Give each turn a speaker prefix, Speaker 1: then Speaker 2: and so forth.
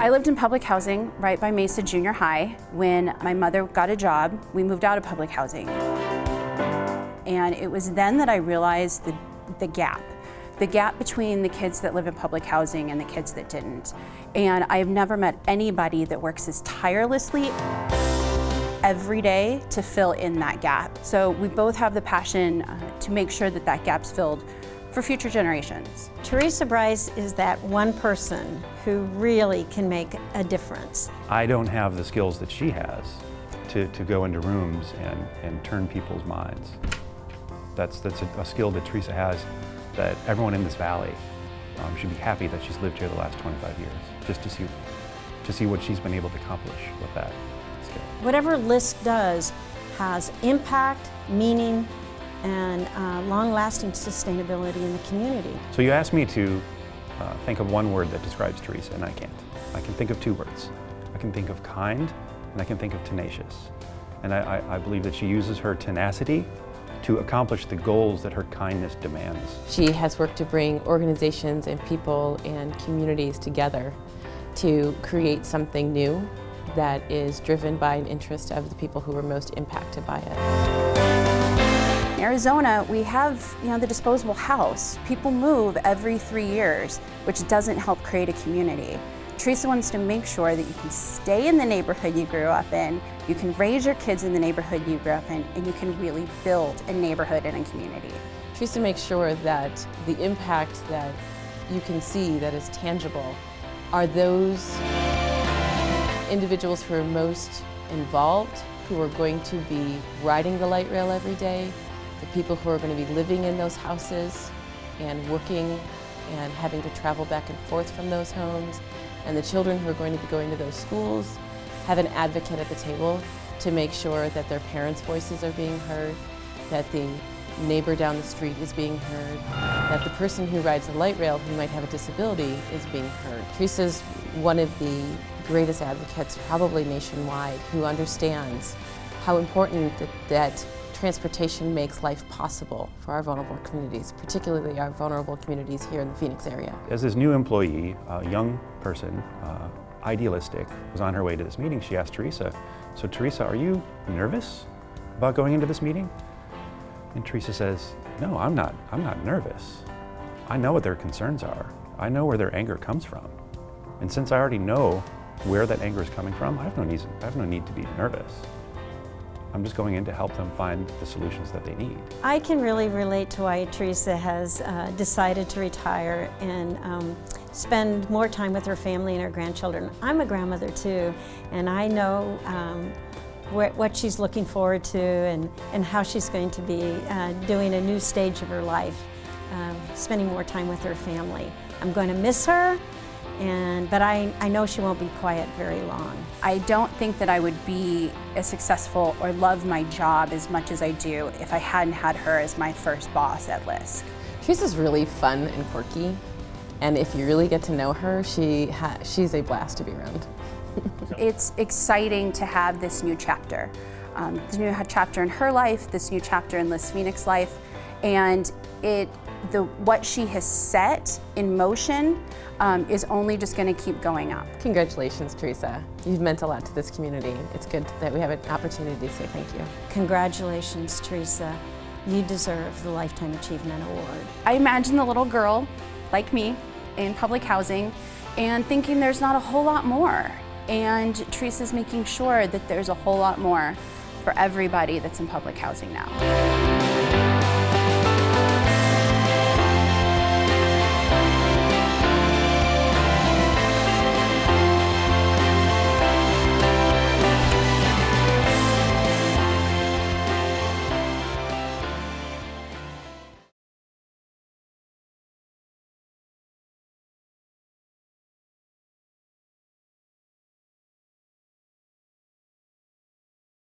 Speaker 1: I lived in public housing right by Mesa Junior High. When my mother got a job, we moved out of public housing. And it was then that I realized the gap between the kids that live in public housing and the kids that didn't. And I've never met anybody that works as tirelessly every day to fill in that gap. So we both have the passion to make sure that that gap's filled for future generations.
Speaker 2: Teresa Brice is that one person who really can make a difference.
Speaker 3: I don't have the skills that she has to go into rooms and turn people's minds. That's a skill that Teresa has that everyone in this valley should be happy that she's lived here the last 25 years, just to see what she's been able to accomplish with that skill.
Speaker 2: Whatever LISC does has impact, meaning, and long-lasting sustainability in the community.
Speaker 3: So you asked me to think of one word that describes Teresa, and I can't. I can think of two words. I can think of kind, and I can think of tenacious. And I believe that she uses her tenacity to accomplish the goals that her kindness demands.
Speaker 4: She has worked to bring organizations and people and communities together to create something new that is driven by an interest of the people who are most impacted by it.
Speaker 1: In Arizona, we have the disposable house. People move every 3 years, which doesn't help create a community. Teresa wants to make sure that you can stay in the neighborhood you grew up in, you can raise your kids in the neighborhood you grew up in, and you can really build a neighborhood and a community.
Speaker 4: Teresa makes sure that the impact that you can see that is tangible are those individuals who are most involved, who are going to be riding the light rail every day, the people who are going to be living in those houses and working and having to travel back and forth from those homes, and the children who are going to be going to those schools have an advocate at the table to make sure that their parents' voices are being heard, that the neighbor down the street is being heard, that the person who rides the light rail who might have a disability is being heard. Teresa's one of the greatest advocates, probably nationwide, who understands how important that transportation makes life possible for our vulnerable communities, particularly our vulnerable communities here in the Phoenix area.
Speaker 3: As this new employee, a young person, idealistic, was on her way to this meeting, she asked Teresa, "So Teresa, are you nervous about going into this meeting?" And Teresa says, "No, I'm not nervous. I know what their concerns are. I know where their anger comes from. And since I already know where that anger is coming from, I have no need to be nervous. I'm just going in to help them find the solutions that they need."
Speaker 2: I can really relate to why Teresa has decided to retire and spend more time with her family and her grandchildren. I'm a grandmother too, and I know what she's looking forward to and how she's going to be doing a new stage of her life, spending more time with her family. I'm going to miss her, but I know she won't be quiet very long.
Speaker 1: I don't think that I would be as successful or love my job as much as I do if I hadn't had her as my first boss at LISC.
Speaker 4: Teresa's really fun and quirky, and if you really get to know her, she's a blast to be around.
Speaker 1: It's exciting to have this new chapter. This new chapter in her life, this new chapter in LISC Phoenix life, and what she has set in motion is only just going to keep going up.
Speaker 4: Congratulations, Teresa. You've meant a lot to this community. It's good that we have an opportunity to say thank you.
Speaker 2: Congratulations, Teresa. You deserve the Lifetime Achievement Award.
Speaker 1: I imagine the little girl, like me, in public housing and thinking there's not a whole lot more. And Teresa's making sure that there's a whole lot more for everybody that's in public housing now.